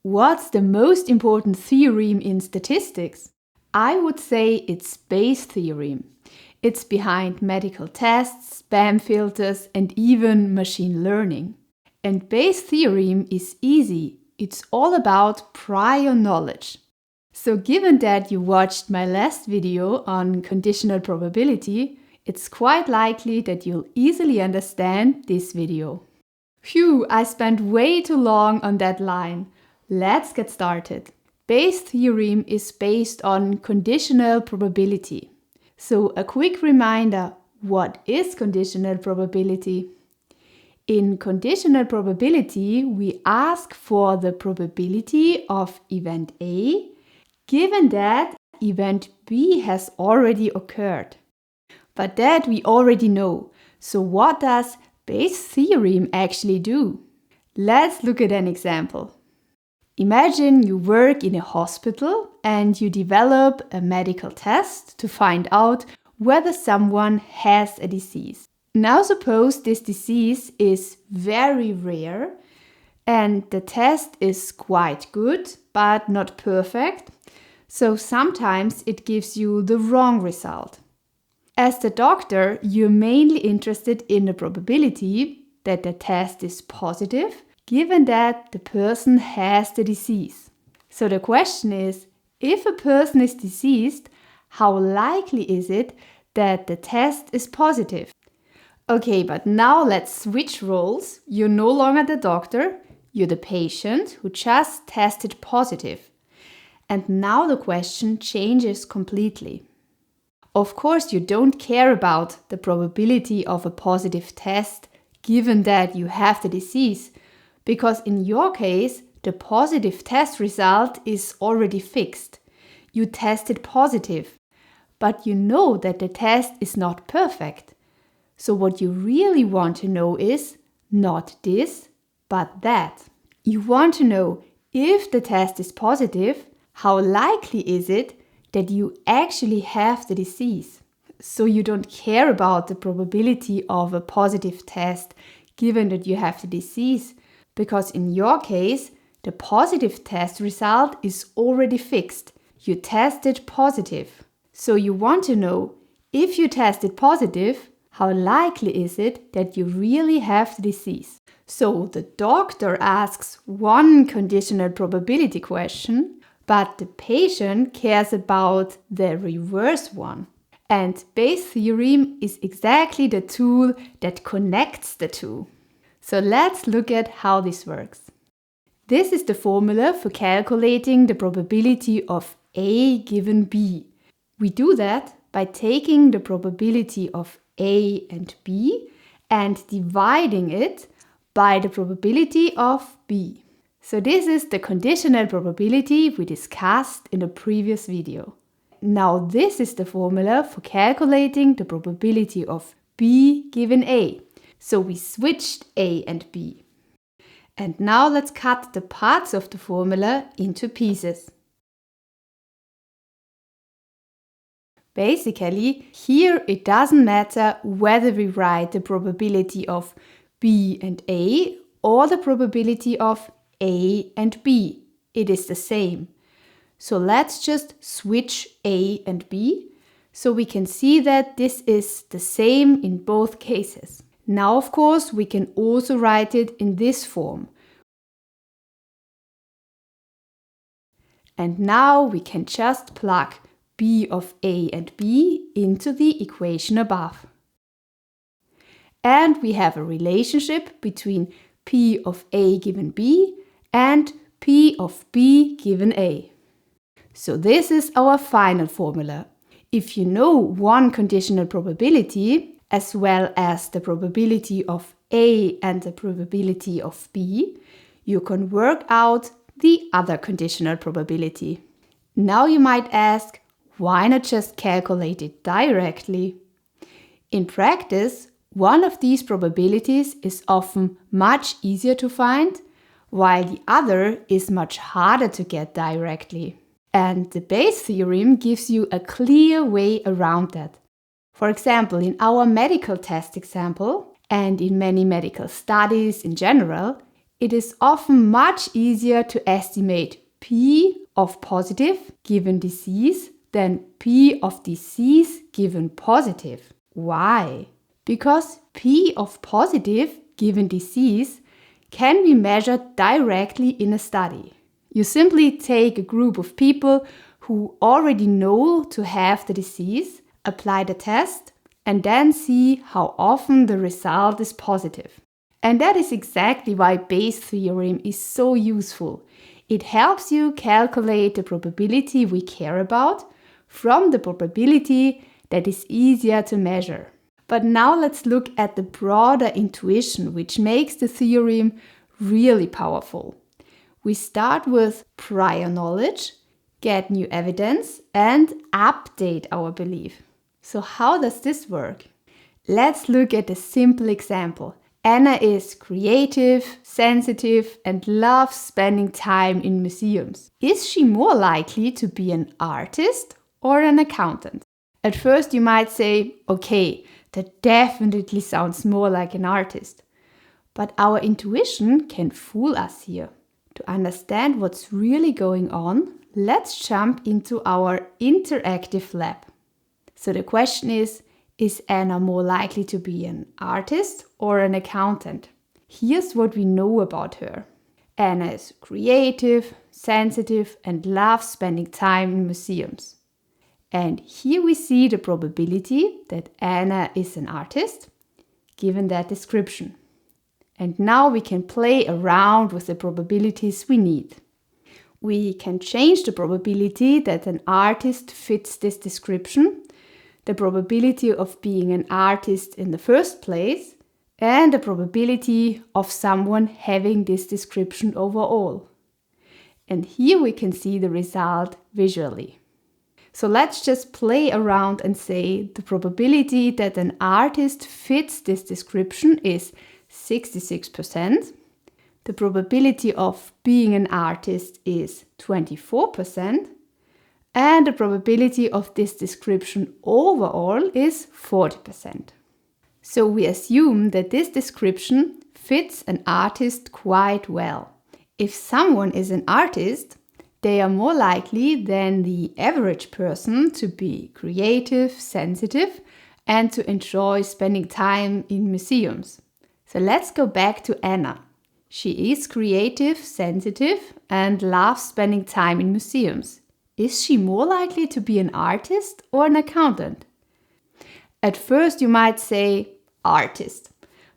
What's the most important theorem in statistics? I would say it's Bayes Theorem. It's behind medical tests, spam filters, and even machine learning. And Bayes' theorem is easy. It's all about prior knowledge. So given that you watched my last video on conditional probability, it's quite likely that you'll easily understand this video. Phew, I spent way too long on that line. Let's get started. Bayes' theorem is based on conditional probability. So a quick reminder, what is conditional probability? In conditional probability, we ask for the probability of event A, given that event B has already occurred. But that we already know. So what does Bayes' theorem actually do? Let's look at an example. Imagine you work in a hospital and you develop a medical test to find out whether someone has a disease. Now suppose this disease is very rare and the test is quite good but not perfect, so sometimes it gives you the wrong result. As the doctor, you're mainly interested in the probability that the test is positive, given that the person has the disease. So the question is, if a person is diseased, how likely is it that the test is positive? Okay, but now let's switch roles. You're no longer the doctor, you're the patient who just tested positive. And now the question changes completely. Of course, you don't care about the probability of a positive test, given that you have the disease, because in your case, the positive test result is already fixed. You tested positive, but you know that the test is not perfect. So what you really want to know is not this, but that. You want to know if the test is positive, how likely is it that you actually have the disease? So you don't care about the probability of a positive test given that you have the disease, because in your case, the positive test result is already fixed. You tested positive. So you want to know, if you tested positive, how likely is it that you really have the disease? So the doctor asks one conditional probability question, but the patient cares about the reverse one. And Bayes' theorem is exactly the tool that connects the two. So let's look at how this works. This is the formula for calculating the probability of A given B. We do that by taking the probability of A and B and dividing it by the probability of B. So this is the conditional probability we discussed in the previous video. Now this is the formula for calculating the probability of B given A. So we switched A and B. And now let's cut the parts of the formula into pieces. Basically, here it doesn't matter whether we write the probability of B and A or the probability of A and B. It is the same. So let's just switch A and B so we can see that this is the same in both cases. Now, of course, we can also write it in this form. And now we can just plug B of A and B into the equation above. And we have a relationship between P of A given B and P of B given A. So this is our final formula. If you know one conditional probability, as well as the probability of A and the probability of B, you can work out the other conditional probability. Now you might ask, why not just calculate it directly? In practice, one of these probabilities is often much easier to find, while the other is much harder to get directly. And the Bayes theorem gives you a clear way around that. For example, in our medical test example, and in many medical studies in general, it is often much easier to estimate P of positive given disease than P of disease given positive. Why? Because P of positive given disease can be measured directly in a study. You simply take a group of people who already know to have the disease, apply the test, and then see how often the result is positive. And that is exactly why Bayes' theorem is so useful. It helps you calculate the probability we care about from the probability that is easier to measure. But now let's look at the broader intuition which makes the theorem really powerful. We start with prior knowledge, get new evidence, and update our belief. So how does this work? Let's look at a simple example. Anna is creative, sensitive, and loves spending time in museums. Is she more likely to be an artist or an accountant? At first you might say, okay, that definitely sounds more like an artist. But our intuition can fool us here. To understand what's really going on, let's jump into our interactive lab. So the question is Anna more likely to be an artist or an accountant? Here's what we know about her. Anna is creative, sensitive, and loves spending time in museums. And here we see the probability that Anna is an artist, given that description. And now we can play around with the probabilities we need. We can change the probability that an artist fits this description, the probability of being an artist in the first place, and the probability of someone having this description overall. And here we can see the result visually. So let's just play around and say the probability that an artist fits this description is 66%. The probability of being an artist is 24%. And the probability of this description overall is 40%. So we assume that this description fits an artist quite well. If someone is an artist, they are more likely than the average person to be creative, sensitive, and to enjoy spending time in museums. So let's go back to Anna. She is creative, sensitive, and loves spending time in museums. Is she more likely to be an artist or an accountant? At first you might say artist,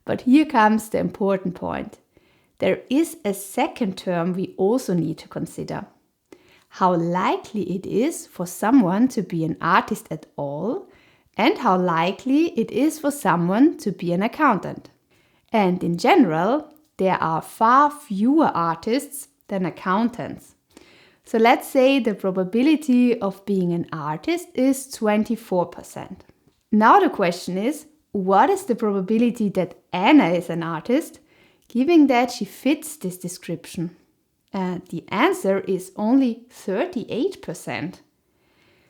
but here comes the important point. There is a second term we also need to consider. How likely it is for someone to be an artist at all, and how likely it is for someone to be an accountant. And in general, there are far fewer artists than accountants. So let's say the probability of being an artist is 24%. Now the question is, what is the probability that Anna is an artist, given that she fits this description? And the answer is only 38%.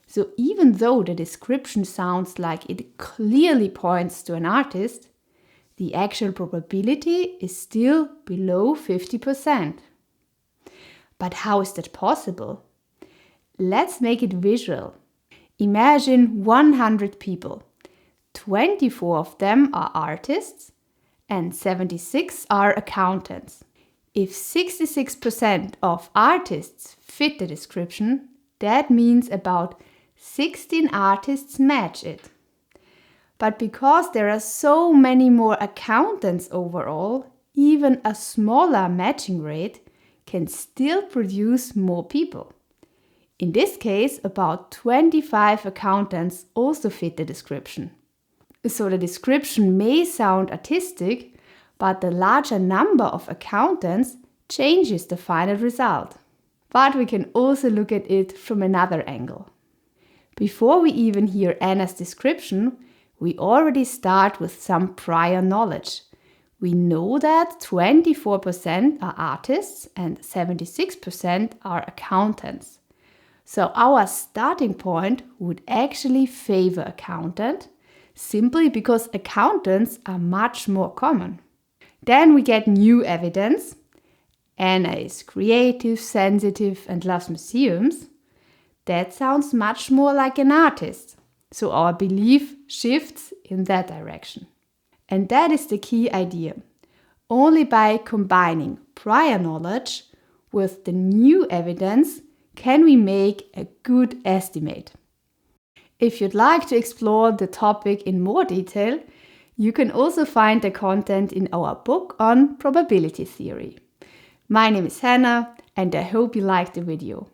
So even though the description sounds like it clearly points to an artist, the actual probability is still below 50%. But how is that possible? Let's make it visual. Imagine 100 people. 24 of them are artists and 76 are accountants. If 66% of artists fit the description, that means about 16 artists match it. But because there are so many more accountants overall, even a smaller matching rate can still produce more people. In this case, about 25 accountants also fit the description. So the description may sound artistic, but the larger number of accountants changes the final result. But we can also look at it from another angle. Before we even hear Anna's description, we already start with some prior knowledge. We know that 24% are artists and 76% are accountants. So our starting point would actually favor accountant, simply because accountants are much more common. Then we get new evidence. Anna is creative, sensitive, and loves museums, that sounds much more like an artist. So our belief shifts in that direction. And that is the key idea. Only by combining prior knowledge with the new evidence can we make a good estimate. If you'd like to explore the topic in more detail, you can also find the content in our book on probability theory. My name is Hannah, and I hope you liked the video.